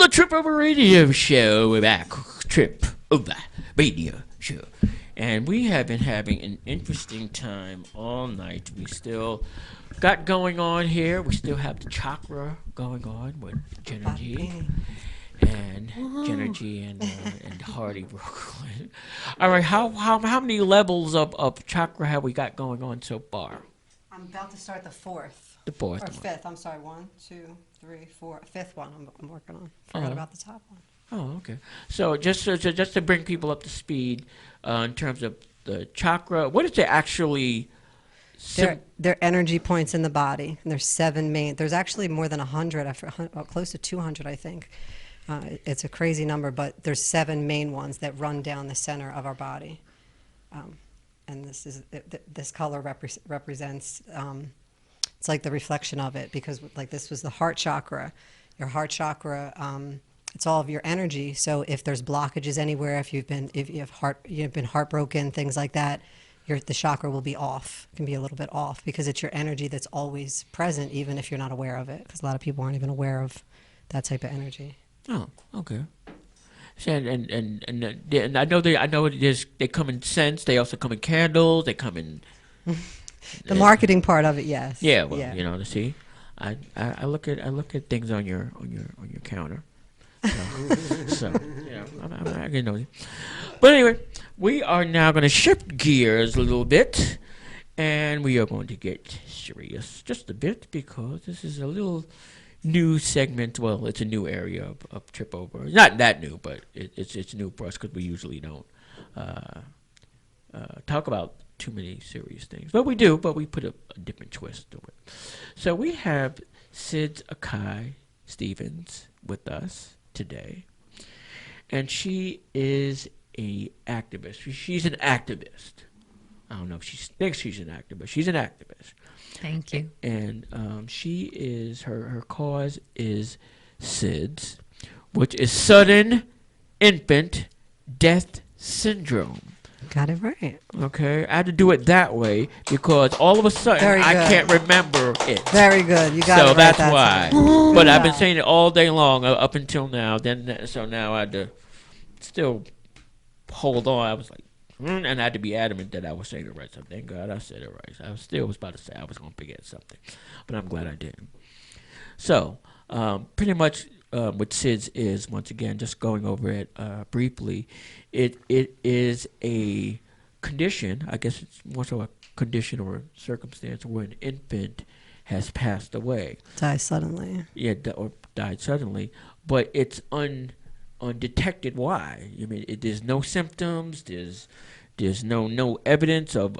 the Trip Over Radio Show. We're back. Trip Over Radio Show. And we have been having an interesting time all night. We still got going on here. We still have the chakra going on with Genergy and Genergy and Hardy Brooklyn. All right, how many levels of chakra have we got going on so far? I'm about to start the fourth. The fourth or one. fifth. I'm sorry. 1, 2, 3, 4. Fifth one. I'm working on. Forgot about the top one. Oh, okay. So just to bring people up to speed in terms of the chakra, what is it actually? They're energy points in the body, and there's 7 main. There's actually more than 100, close to 200, I think. It's a crazy number, but there's 7 main ones that run down the center of our body, and this color represents. It's like the reflection of it, because like this was the heart chakra. Your heart chakra. It's all of your energy. So if there's blockages anywhere, if you've been heartbroken, things like that, the chakra will be off. It can be a little bit off because it's your energy that's always present, even if you're not aware of it. Because a lot of people aren't even aware of that type of energy. Oh, okay. And I know they come in scents. They also come in candles. They come in the marketing part of it, yes. Yeah, well, to see, I look at things on your counter. So I can know. But anyway, we are now going to shift gears a little bit, and we are going to get serious just a bit, because this is a little new segment. Well, it's a new area of Trip Over. Not that new, but it's new for us because we usually don't talk about too many serious things. But we do, but we put a different twist to it. So we have Ahky Stevens with us today, and she is a activist. She's an activist. I don't know if she thinks she's an activist. She's an activist. Thank you. And she is her cause is SIDS, which is sudden infant death syndrome. Got it right. Okay, I had to do it that way because all of a sudden I can't remember it. Very good, you got it right. So that's why. But yeah. I've been saying it all day long up until now. So now I had to still hold on. I was like, and I had to be adamant that I was saying it right. So thank God I said it right. I was about to say I was going to forget something, but I'm glad I didn't. So pretty much what SIDS is, once again, just going over it briefly, it is a condition. I guess it's more so a condition or a circumstance where an infant has passed away. Died suddenly. Yeah, or died suddenly, but it's undetected. Why? I mean, there's no symptoms. There's no evidence of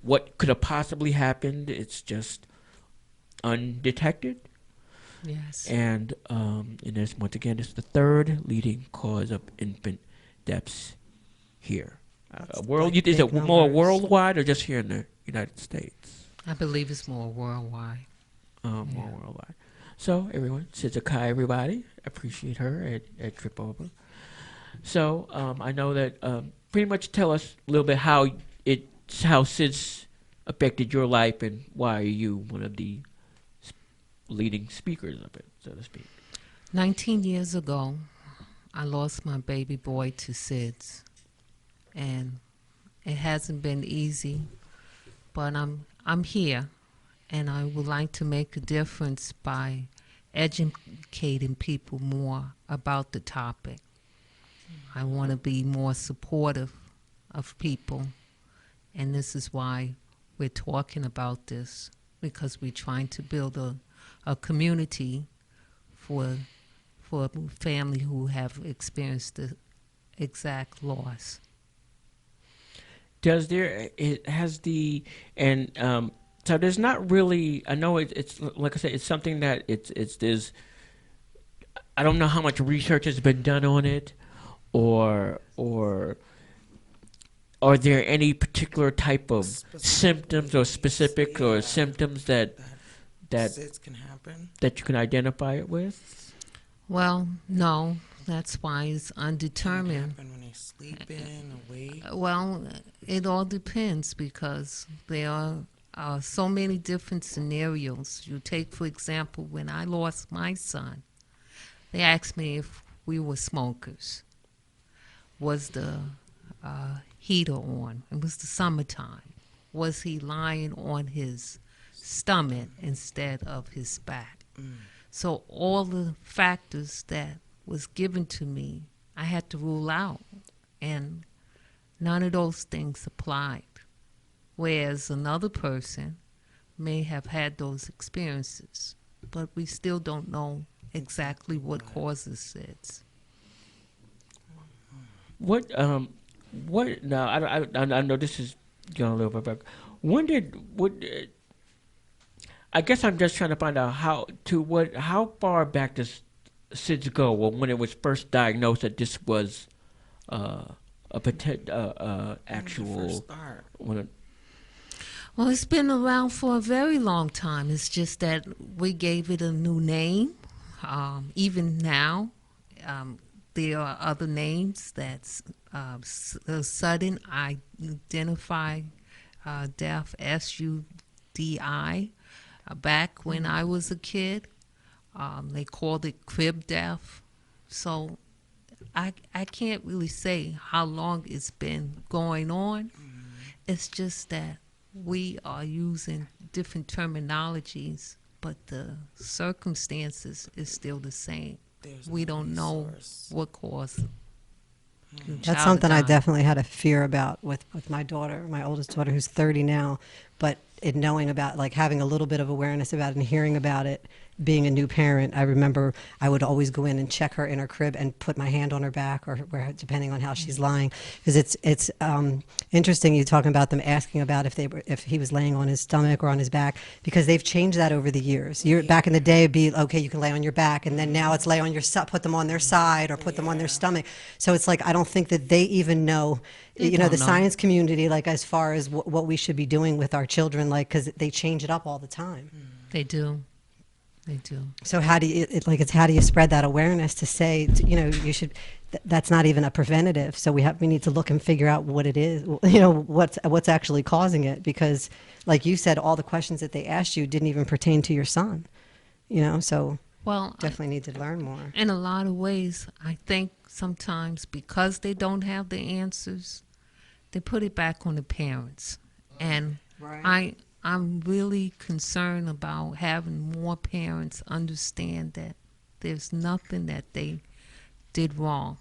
what could have possibly happened. It's just undetected. Yes. And it's, once again, it's the third leading cause of infant deaths here. Is it more worldwide or just here in the United States? I believe it's more worldwide. More worldwide. So everyone, Ahky, everybody, appreciate her at Trip Over. So I know that pretty much tell us a little bit how SIDS affected your life, and why are you one of the leading speakers of it, so to speak. 19 years ago, I lost my baby boy to SIDS, and it hasn't been easy, but I'm here, and I would like to make a difference by educating people more about the topic. I want to be more supportive of people, and this is why we're talking about this, because we're trying to build a community for a family who have experienced the exact loss. So there's not really, I know it's like I said, it's something that there's, I don't know how much research has been done on it, or are there any particular type of symptoms or specific or symptoms that SIDS can happen, that you can identify it with? Well, no, that's why it's undetermined. Can it happen when they're sleeping, awake? Well, it all depends, because there are so many different scenarios. You take, for example, when I lost my son, they asked me if we were smokers. Was the heater on? It was the summertime. Was he lying on his stomach instead of his back? So all the factors that was given to me, I had to rule out, and none of those things applied. Whereas another person may have had those experiences, but we still don't know exactly what causes it. What now? I know this is going a little bit back. When did what? I guess I'm just trying to find out how far back does SIDS go? Well, when it was first diagnosed that this was a actual. First start. When it, Well, it's been around for a very long time. It's just that we gave it a new name. Even now, there are other names that's sudden identify death, SUDI. Back when I was a kid, they called it crib death. So I can't really say how long it's been going on. It's just that we are using different terminologies, but the circumstances is still the same. There's We no don't know resource. what caused the That's child something to I die. definitely had a fear about with my daughter, my oldest daughter, who's 30 now. But in knowing about, like, having a little bit of awareness about it and hearing about it, being a new parent, I remember I would always go in and check her in her crib and put my hand on her back, or where, depending on how she's lying, because it's interesting you talking about them asking about if he was laying on his stomach or on his back, because they've changed that over the years. Back in the day, it'd be okay, you can lay on your back, and then now it's lay on your put them on their side or put them on their stomach. So it's like I don't think that they even know. They You know, the don't know. science community, like as far as what we should be doing with our children, like, because they change it up all the time. They do. They do. So how do you it's how do you spread that awareness to say, you should, that's not even a preventative. So we need to look and figure out what it is, what's actually causing it, because like you said, all the questions that they asked you didn't even pertain to your son. So Well, definitely need to learn more. in a lot of ways, I think sometimes because they don't have the answers, they put it back on the parents. And Right. I'm really concerned about having more parents understand that there's nothing that they did wrong.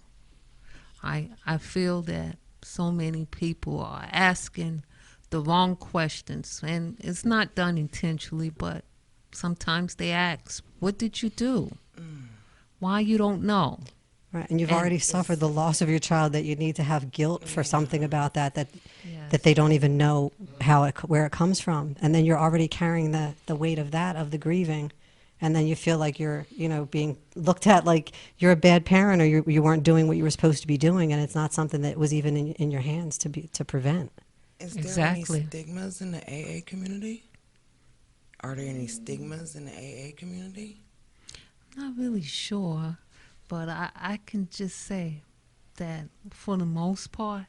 I feel that so many people are asking the wrong questions, and it's not done intentionally, but sometimes they ask, what did you do? Why you don't know? Right, and you've And already suffered the loss of your child, that you need to have guilt for something about that Yes. they don't even know where it comes from, and then you're already carrying the weight of the grieving, and then you feel like you're being looked at like you're a bad parent, or you weren't doing what you were supposed to be doing, and it's not something that was even in your hands to prevent. Is there Exactly. any stigmas in the AA community? Are there any stigmas in the AA community? Not really sure, but I can just say that for the most part,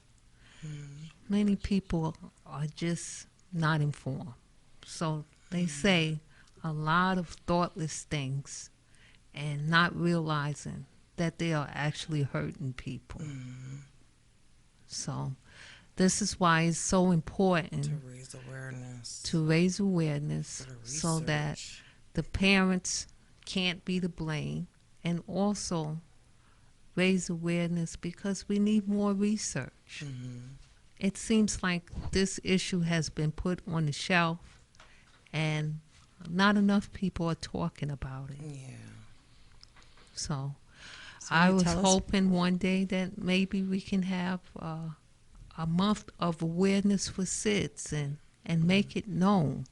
many people are just not informed. So they say a lot of thoughtless things and not realizing that they are actually hurting people. So this is why it's so important To raise awareness. to raise awareness For the so that research. the parents can't be to blame, and also raise awareness because we need more research. It seems like this issue has been put on the shelf and not enough people are talking about it. Yeah. So So I you was tell us- hoping one day that maybe we can have a month of awareness for SIDS and make it known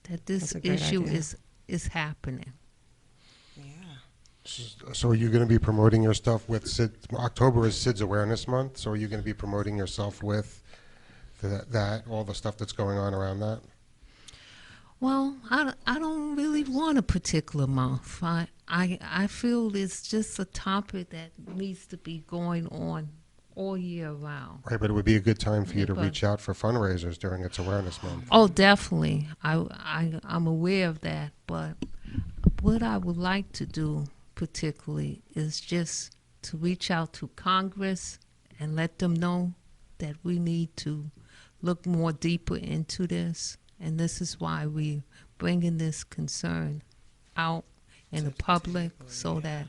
that this That's a great issue idea. is happening. Yeah. So are you going to be promoting your stuff with SID? October is SIDS Awareness Month, so are you going to be promoting yourself with all the stuff that's going on around that? Well, I don't really want a particular month. I feel it's just a topic that needs to be going on all year round. Right, but it would be a good time for you to But- reach out for fundraisers during its Awareness Month. Oh, definitely. I'm aware of that. But what I would like to do particularly is just to reach out to Congress and let them know that we need to look more deeper into this. And this is why we're bringing this concern out in the public so that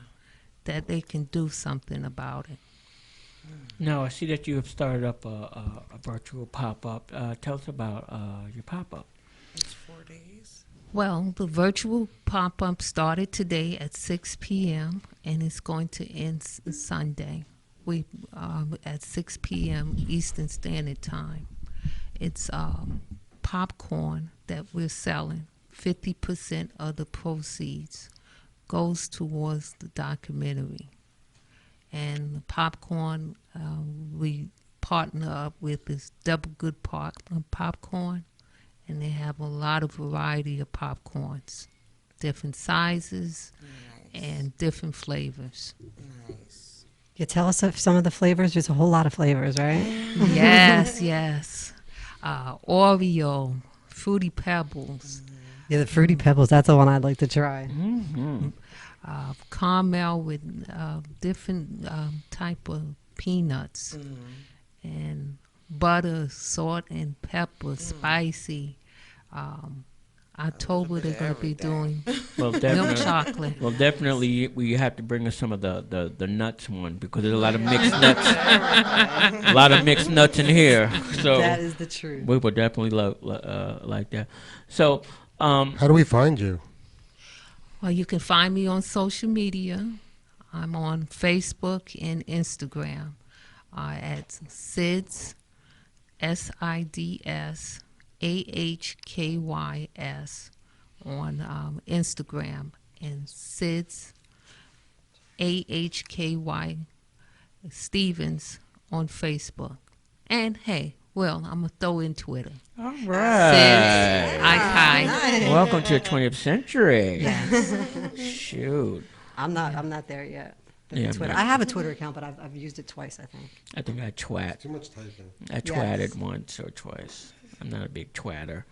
they can do something about it. Now, I see that you have started up a virtual pop-up. Tell us about your pop-up. It's 4 days. Well, the virtual pop-up started today at 6 p.m. and it's going to end Sunday. We at 6 p.m. Eastern Standard Time. It's popcorn that we're selling. 50% of the proceeds goes towards the documentary. And the popcorn, we partner up with this Double Good popcorn, and they have a lot of variety of popcorns, different sizes and different flavors. Nice. You tell us of some of the flavors. There's a whole lot of flavors, right? Yes, yes. Oreo, Fruity Pebbles, Yeah, the Fruity Pebbles. That's the one I'd like to try. Mm-hmm. caramel with different type of peanuts, and butter, salt and pepper, spicy. October they're going to be doing Well, milk definitely. chocolate. Well, definitely, we have to bring us some of the nuts one because there's a lot of mixed nuts. A lot of mixed nuts in here, so That is the truth. we would definitely love like that. So, How do we find you? Well, you can find me on social media. I'm on Facebook and Instagram at SIDS, SIDS, AHKYS on Instagram, and SIDS, AHKY Stevens on Facebook. And hey, well, I'm going to throw in Twitter. all SIDS, right. Ahky. Welcome to the 20th century. Yes. Shoot, I'm not there yet. With Yeah, the Twitter. man. I have a Twitter account, but I've used it twice, I think. I think I twat. Too much typing. I twatted once or twice. I'm not a big twatter,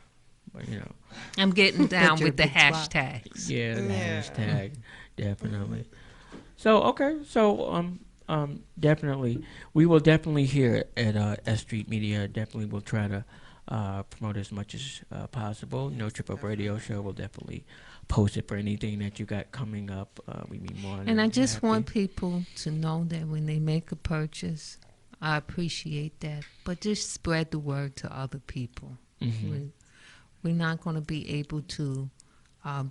but you know. I'm getting down you're a with the big twat. hashtags. Yeah, the Yeah. hashtag, definitely. So okay, so definitely, we will definitely here at S Street Media. Definitely, will try to promote as much as possible. No Trip Up Radio Show will definitely post it for anything that you got coming up. We be more than And I just happy. want people to know that when they make a purchase, I appreciate that. But just spread the word to other people. Mhm. We're not going to be able to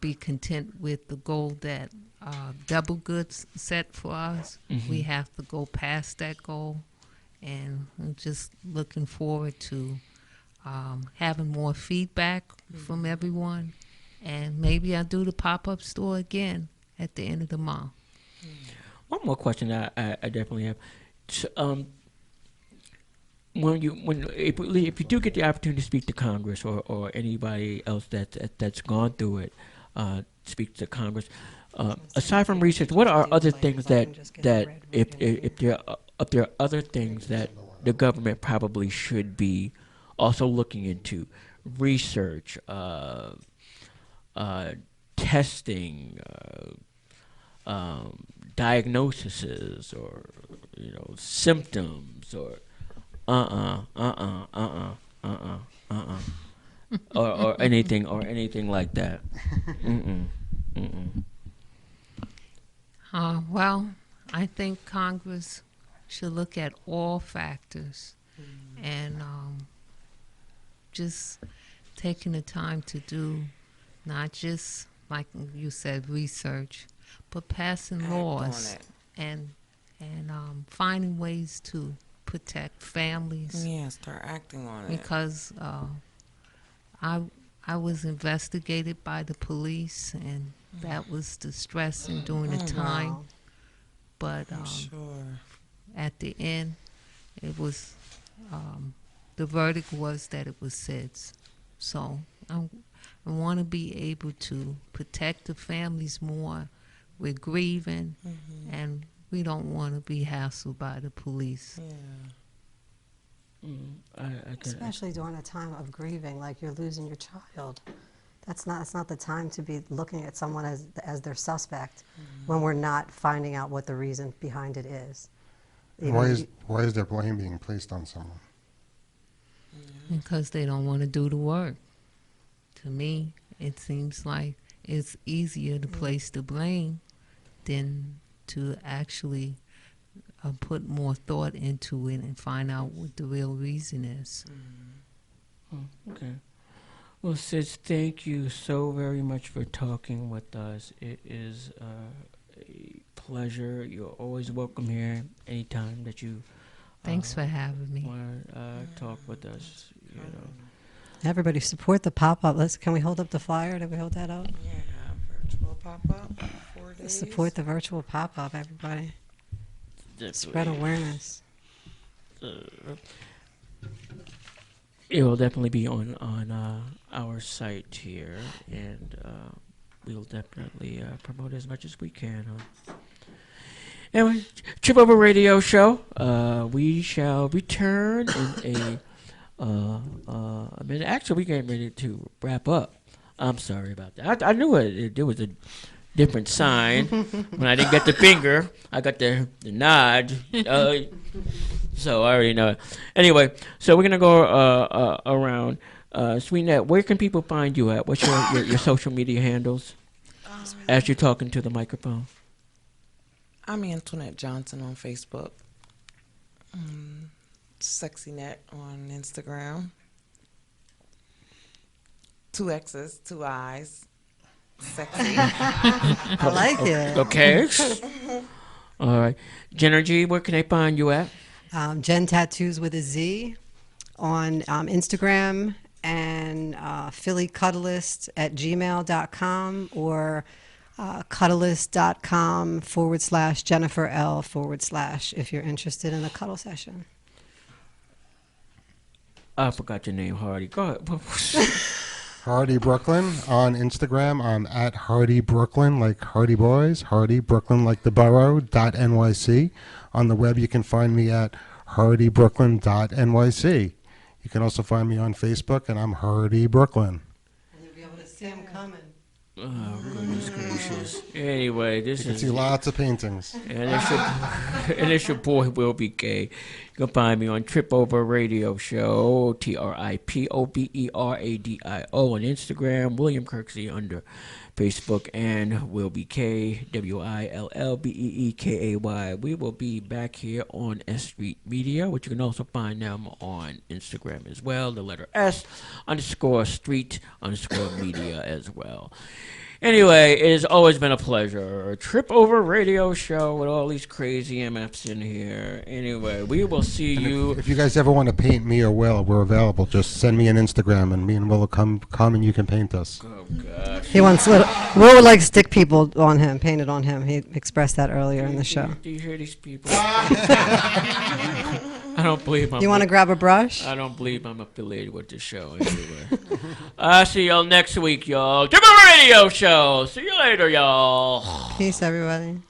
be content with the goal that Double Goods set for us. We have to go past that goal. And I'm just looking forward to having more feedback from everyone. And maybe I'll do the pop-up store again at the end of the month. One more question that I definitely have. If you do get the opportunity to speak to Congress or anybody else that's gone through it, speak to Congress. Aside from research, what are other things that if there are other things that the government probably should be also looking into, research, testing, diagnoses, or symptoms, or or anything like that. Well, I think Congress should look at all factors and just taking the time to do not just, like you said, research, but passing Act on laws it. and finding ways to protect families. Yeah, start acting on it. Because I was investigated by the police, and that was distressing during the time. Wow. But I'm sure. at the end, it was the verdict was that it was SIDS. So I want to be able to protect the families more. We're grieving, and we don't want to be hassled by the police. Yeah. I can, Especially during a time of grieving, like you're losing your child. That's not the time to be looking at someone as their suspect when we're not finding out what the reason behind it is. You know, Why is there blame being placed on someone? Because they don't want to do the work. To me, it seems like it's easier to place the blame than to actually put more thought into it and find out what the real reason is. Okay. Well, Sis, thank you so very much for talking with us. It is a pleasure. You're always welcome here anytime that you Thanks for having me. want to talk with us. You know. everybody support the pop-up. Can we hold up the flyer? Did we hold that up? Yeah, virtual pop-up, 4 days. Support the virtual pop-up, everybody. Spread awareness. It will definitely be on our site here, and we'll definitely promote as much as we can. Anyway, Trip Over Radio Show. We shall return in a minute. Actually, we getting ready to wrap up. I'm sorry about that. I knew there was a different sign when I didn't get the finger. I got the nod. So I already know it. Anyway, so we're gonna go around. Sweetnet, where can people find you at? What's your social media handles? As you're talking to the microphone. I'm Antoinette Johnson on Facebook. SexyNet on Instagram. 2 X's, 2 I's. Sexy. I like it. Okay. All right. Genergy, where can they find you at? Jen Tattoos with a Z on Instagram, and phillycuddlist at gmail.com, or cuddlist.com/Jennifer L/ if you're interested in a cuddle session. I forgot your name, Hardy. Go ahead. Hardy Brooklyn on Instagram. I'm at Hardy Brooklyn, like Hardy Boys. Hardy Brooklyn, like the borough. .nyc. On the web, you can find me at hardybrooklyn.nyc. You can also find me on Facebook, and I'm Hardy Brooklyn. And you'll be able to see him coming. Oh, goodness gracious. Anyway, this You can is... see lots of paintings. And it's your boy, Will Be Gay. You can find me on Trip Over Radio Show, TRIPOVERADIO on Instagram, William Kirksey under Facebook, and Will Be K, WILLBEEKAY. We will be back here on S.STREET Media, which you can also find them on Instagram as well, the letter S_street_media as well. Anyway, it has always been a pleasure. A Trip Over Radio Show with all these crazy MFs in here. Anyway, we will see you. If you guys ever want to paint me or Will, we're available. Just send me an Instagram, and me and Will will come and you can paint us. Oh, gosh. He wants Will would like stick people on him, painted on him. He expressed that earlier in the show. Do you hear these people? I don't believe I'm... You want to grab a brush? I don't believe I'm affiliated with this show anyway. I'll see y'all next week, y'all. Trip Over Radio Show. See you later, y'all. Peace, everybody.